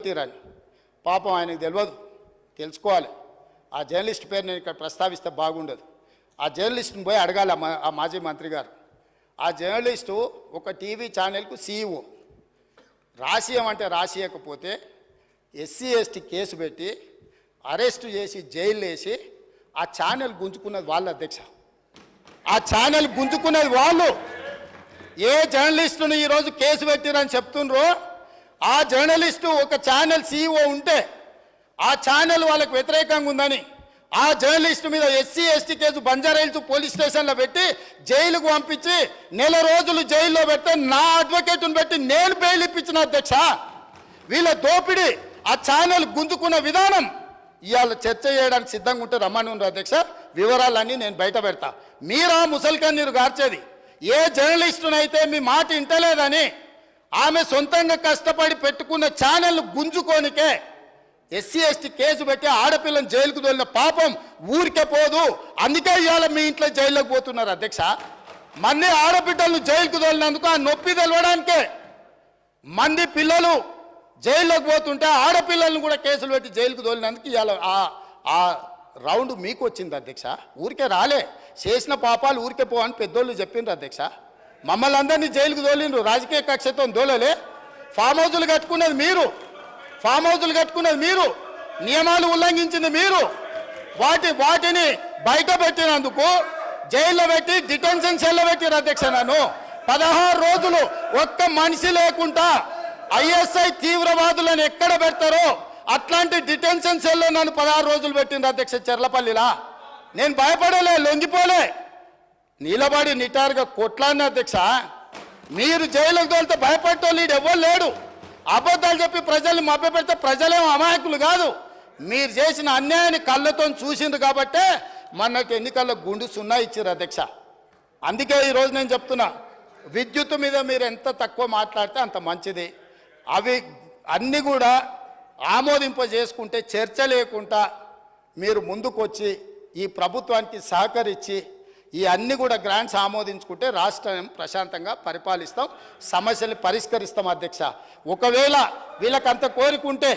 తీరని పాపం ఆయనకు తెలియదు, తెలుసుకోవాలి. ఆ జర్నలిస్ట్ పేరు నేను ఇక్కడ ప్రస్తావిస్తే బాగుండదు. ఆ జర్నలిస్ట్ని పోయి అడగాలి ఆ మాజీ మంత్రి గారు. ఆ జర్నలిస్టు ఒక టీవీ ఛానల్కు సీఈఓ. రాసియమంటే రాసియకపోతే ఎస్సీ ఎస్టీ కేసు పెట్టి అరెస్టు చేసి జైలు వేసి ఆ ఛానల్ గుంజుకున్నది వాళ్ళు అధ్యక్ష. ఆ ఛానల్ గుంజుకున్నది వాళ్ళు. ఏ జర్నలిస్టును ఈరోజు కేసు పెట్టిరని చెప్తుండ్రో ఆ జర్నలిస్టు ఒక ఛానల్ సీఈఓ ఉంటే ఆ ఛానల్ వాళ్ళకు వ్యతిరేకంగా ఉందని ఆ జర్నలిస్టు మీద SC ST case Banjara Hills police స్టేషన్లో పెట్టి జైలుకు పంపించి నెల రోజులు జైల్లో పెడితే నా అడ్వకేట్ను పెట్టి నేను బెయిల్ ఇప్పించిన అధ్యక్ష. వీళ్ళ దోపిడీ ఆ ఛానల్ గుంజుకున్న విధానం ఇవాళ చర్చ చేయడానికి సిద్ధంగా ఉంటే రమ్మని ఉన్నారు అధ్యక్ష. వివరాలన్నీ నేను బయట పెడతా. మీరా ముసల్కన్నీరు గార్చేది ఏ జర్నలిస్టునైతే మీ మాట ఇంటలేదని ఆమె సొంతంగా కష్టపడి పెట్టుకున్న ఛానల్ గుంజుకోనికే ఎస్సీ ఎస్టీ కేసు పెట్టి ఆడపిల్లని జైలుకు తోలిన పాపం ఊరికే పోదు. అందుకే ఇవాళ మీ ఇంట్లో జైల్లోకి పోతున్నారు అధ్యక్ష. మంది ఆడబిడ్డలను జైలుకు తోలినందుకు ఆ నొప్పి తెలవడానికే మంది పిల్లలు జైల్లోకి పోతుంటే ఆడపిల్లలను కూడా కేసులు పెట్టి జైలుకు తోలినందుకు ఇవాళ ఆ రౌండ్ మీకు వచ్చింది అధ్యక్ష. ఊరికే రాలే, చేసిన పాపాలు ఊరికే పో అని పెద్దోళ్ళు చెప్పిండ్రు అధ్యక్ష. మమ్మల్ని అందరినీ జైలుకు తోలిండ్రు, రాజకీయ కక్షతో తోలలే. ఫామ్ హౌజులు కట్టుకున్నది మీరు, ఫామ్ హౌజులు కట్టుకున్నది మీరు, నియమాలు ఉల్లంఘించింది మీరు. వాటిని బయట పెట్టినందుకు జైల్లో పెట్టి డిటెన్షన్ సెల్లో పెట్టిరు అధ్యక్ష. నన్ను 16 రోజులు ఒక్క మనిషి లేకుండా ఐఎస్ఐ తీవ్రవాదులను ఎక్కడ పెడతారో అట్లాంటి డిటెన్షన్ సెల్లో నన్ను 16 రోజులు పెట్టిండ్రు అధ్యక్ష చెర్లపల్లిలా. నేను భయపడలే, లొంగిపోలే, నిలబడి నిటారుగా కొట్లాడిన అధ్యక్ష. మీరు జైలుకు తోలితే భయపడటోళ్ళు ఎవరు లేడు. అబద్ధాలు చెప్పి ప్రజల్ని మభ్యపెడితే ప్రజలేమో అమాయకులు కాదు. మీరు చేసిన అన్యాయాన్ని కళ్ళతో చూసిండ్రు కాబట్టే మొన్నటి ఎన్నికల్లో గుండు సున్నా ఇచ్చారు అధ్యక్ష. అందుకే ఈరోజు నేను చెప్తున్నా, విద్యుత్ మీద మీరు ఎంత తక్కువ మాట్లాడితే అంత మంచిది. అవి అన్నీ కూడా ఆమోదింపజేసుకుంటే చర్చ లేకుండా మీరు ముందుకొచ్చి ఈ ప్రభుత్వానికి సహకరించి ఈ అన్ని కూడా గ్రాంట్స్ ఆమోదించుకుంటే రాష్ట్రం ప్రశాంతంగా పరిపాలిస్తాం, సమస్యలు పరిష్కరిస్తాం అధ్యక్ష. ఒకవేళ వీళ్ళకంత కోరికుంటే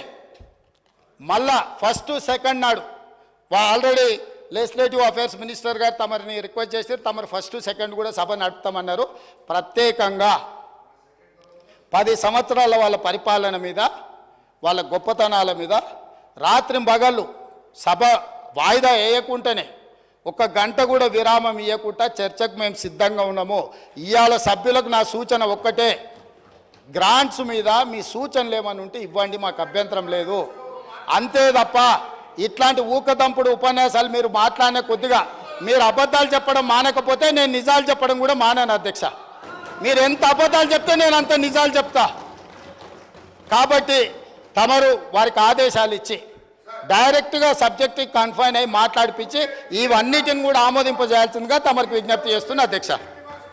మళ్ళా ఫస్ట్ సెకండ్ నాడు ఆల్రెడీ లెజిస్లేటివ్ అఫేర్స్ మినిస్టర్ గారు తమరిని రిక్వెస్ట్ చేశారు, తమరు ఫస్ట్ సెకండ్ కూడా సభ నడుపుతామన్నారు. ప్రత్యేకంగా 10 సంవత్సరాల వాళ్ళ పరిపాలన మీద, వాళ్ళ గొప్పతనాల మీద రాత్రింబగళ్ళు సభ వాయిదా వేయకుండానే 1 గంట కూడా విరామం ఇవ్వకుండా చర్చకు మేము సిద్ధంగా ఉన్నాము. ఇవాళ సభ్యులకు నా సూచన ఒక్కటే, గ్రాంట్స్ మీద మీ సూచనలు ఏమని ఉంటే ఇవ్వండి, మాకు అభ్యంతరం లేదు. అంతే తప్ప ఇట్లాంటి ఊకదంపుడు ఉపన్యాసాలు మీరు మాట్లాడిన కొద్దిగా మీరు అబద్ధాలు చెప్పడం మానకపోతే నేను నిజాలు చెప్పడం కూడా మానాను అధ్యక్ష. మీరు ఎంత అబద్ధాలు చెప్తే నేను అంత నిజాలు చెప్తా. కాబట్టి తమరు వారికి ఆదేశాలు ఇచ్చి డైరెక్ట్గా సబ్జెక్ట్కి కన్ఫైన్ అయ్యి మాట్లాడిపించి ఇవన్నిటిని కూడా ఆమోదింపజేయాల్సిందిగా తమరికి విజ్ఞప్తి చేస్తున్నా అధ్యక్ష.